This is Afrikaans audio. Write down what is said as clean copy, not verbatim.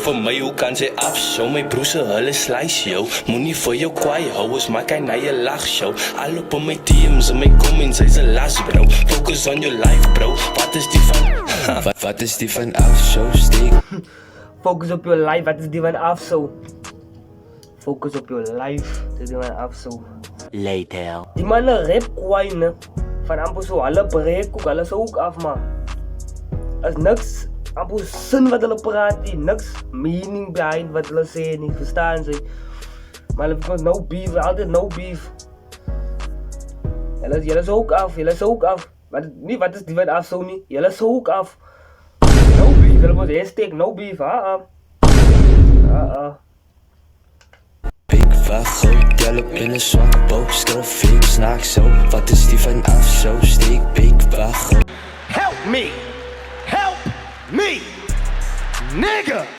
Vir my hoe kan sy afshow, my broer se hulle slice yo. Moenie vir jou kwaai hou, is my kyk na jou lag show. Al op my DM's en my comments, hy's 'n las bro. Focus on your life bro, wat is die van wat is die van afshow steek? Focus op your life, wat is die van afshow? Focus op your life, dit is die van afshow. Later. Die manne rap kwaai ne, van amper so, hulle breek ook, hulle sou ook af man. Is niks amper sin wat hulle praat nie, niks meaning behind wat hulle sê nie, verstaan sy? Maar hulle because no beef, altyd no beef. Julle sou ook af, nie wat is die wat af sou nie, julle sou ook af. No beef, hulle was hashtag no beef, Big wacht, tel op in een zwak boog, straf ik snaak zo. Wat is die van afshow steek? Big wacht. Help me, nigga.